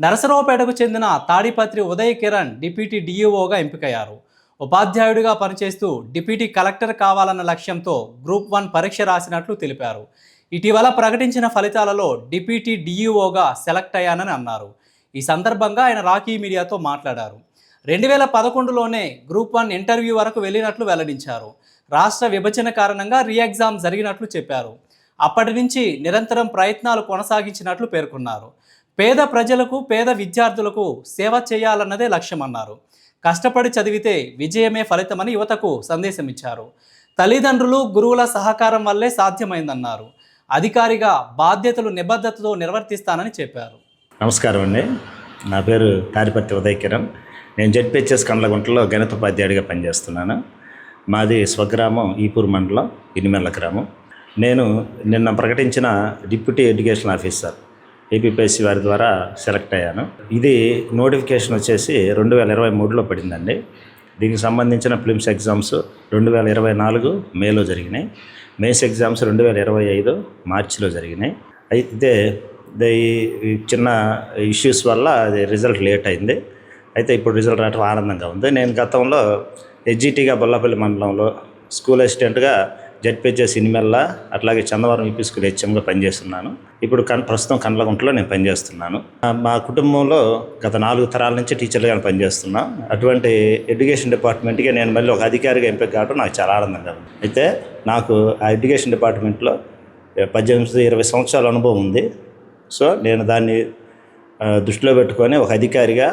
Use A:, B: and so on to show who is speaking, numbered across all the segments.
A: నరసరావుపేటకు చెందిన తాడిపత్రి ఉదయ్ కిరణ్ డిప్యూటీ డీఈఓగా ఎంపికయ్యారు. ఉపాధ్యాయుడిగా పనిచేస్తూ డిప్యూటీ కలెక్టర్ కావాలన్న లక్ష్యంతో గ్రూప్ 1 పరీక్ష రాసినట్లు తెలిపారు. ఇటీవల ప్రకటించిన ఫలితాలలో డిప్యూటీ డీఈఓగా సెలెక్ట్ అయ్యానని అన్నారు. ఈ సందర్భంగా ఆయన రాకీ మీడియాతో మాట్లాడారు. 2011లోనే గ్రూప్ 1 ఇంటర్వ్యూ వరకు వెళ్ళినట్లు వెల్లడించారు. రాష్ట్ర విభజన కారణంగా రీఎగ్జామ్ జరిగినట్లు చెప్పారు. అప్పటి నుంచి నిరంతరం ప్రయత్నాలు కొనసాగించినట్లు పేర్కొన్నారు. పేద ప్రజలకు, పేద విద్యార్థులకు సేవ చేయాలన్నదే లక్ష్యమన్నారు. కష్టపడి చదివితే విజయమే ఫలితమని యువతకు సందేశం ఇచ్చారు. తల్లిదండ్రులు, గురువుల సహకారం వల్లే సాధ్యమైందన్నారు. అధికారిగా బాధ్యతలు నిబద్ధతతో నిర్వర్తిస్తానని చెప్పారు.
B: నమస్కారం అండి. నా పేరు తాడిపత్రి ఉదయ్ కిరణ్. నేను జెడ్పీహెచ్ఎస్ కండ్లగుంటలో గణిత ఉపాధ్యాయుడిగా పనిచేస్తున్నాను. మాది స్వగ్రామం ఈపూర్ మండలం ఇనిమెల్ల గ్రామం. నేను నిన్న ప్రకటించిన డిప్యూటీ ఎడ్యుకేషన్ ఆఫీసర్ ఏపీపీఎస్సీ వారి ద్వారా సెలెక్ట్ అయ్యాను. ఇది నోటిఫికేషన్ వచ్చేసి 2023లో పడిందండి. దీనికి సంబంధించిన ప్రిలిమ్స్ ఎగ్జామ్స్ 2024 మేలో జరిగినాయి. మెయిన్స్ ఎగ్జామ్స్ 2025 మార్చిలో జరిగినాయి. అయితే ఈ చిన్న ఇష్యూస్ వల్ల అది రిజల్ట్ లేట్ అయింది. అయితే ఇప్పుడు రిజల్ట్ రావడం ఆనందంగా ఉంది. నేను గతంలో హెచ్జిటిగా బొల్లపల్లి మండలంలో స్కూల్ అసిస్టెంట్గా జెడ్పీహెచ్ఎస్ ఇనిమెల్ల, అట్లాగే చందవరం యూపీ స్కూల్ హెచ్ఎంగా పనిచేస్తున్నాను. ఇప్పుడు ప్రస్తుతం కండ్లగుంటలో నేను పనిచేస్తున్నాను. మా కుటుంబంలో గత 4 తరాల నుంచి టీచర్గా పనిచేస్తున్నాం. అటువంటి ఎడ్యుకేషన్ డిపార్ట్మెంట్కి నేను మళ్ళీ ఒక అధికారిగా ఎంపిక కావడం నాకు చాలా ఆనందంగా ఉంది. అయితే నాకు ఆ ఎడ్యుకేషన్ డిపార్ట్మెంట్లో 18-20 సంవత్సరాల అనుభవం ఉంది. సో నేను దాన్ని దృష్టిలో పెట్టుకొని ఒక అధికారిగా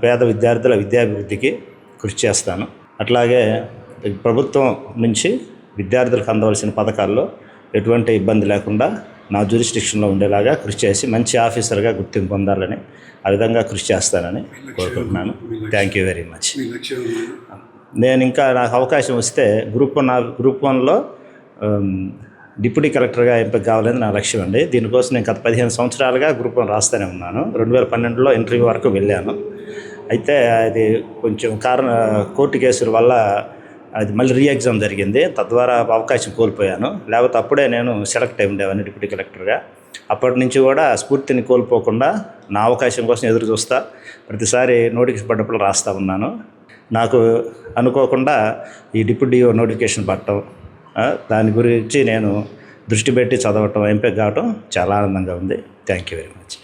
B: పేద విద్యార్థుల విద్యాభివృద్ధికి కృషి చేస్తాను. అట్లాగే ప్రభుత్వం నుంచి విద్యార్థులకు అందవలసిన పథకాల్లో ఎటువంటి ఇబ్బంది లేకుండా నా జ్యూరిస్డిక్షన్లో ఉండేలాగా కృషి చేసి మంచి ఆఫీసర్గా గుర్తింపు పొందాలని, ఆ విధంగా కృషి చేస్తానని కోరుకుంటున్నాను. Thank you very much. నేను ఇంకా నాకు అవకాశం వస్తే గ్రూప్ 1లో డిప్యూటీ కలెక్టర్గా ఎంపిక కావాలని నా లక్ష్యం అండి. దీనికోసం నేను గత 15 సంవత్సరాలుగా గ్రూప్ 1 రాస్తూనే ఉన్నాను. 2012లో ఇంటర్వ్యూ వరకు వెళ్ళాను. అయితే అది కొంచెం కోర్టు కేసుల వల్ల అది మళ్ళీ రీఎగ్జామ్ జరిగింది. తద్వారా అవకాశం కోల్పోయాను. లేకపోతే అప్పుడే నేను సెలెక్ట్ అయి ఉండేవాడిని డిప్యూటీ కలెక్టర్గా. అప్పటి నుంచి కూడా స్ఫూర్తిని కోల్పోకుండా నా అవకాశం కోసం ఎదురు చూస్తా, ప్రతిసారి నోటిఫికేషన్ పడ్డప్పుడు రాస్తూ ఉన్నాను. నాకు అనుకోకుండా ఈ డిప్యూటీ నోటిఫికేషన్ పట్టడం, దాని గురించి నేను దృష్టి పెట్టి చదవటం, ఎంపిక కావటం చాలా ఆనందంగా ఉంది. Thank you very much.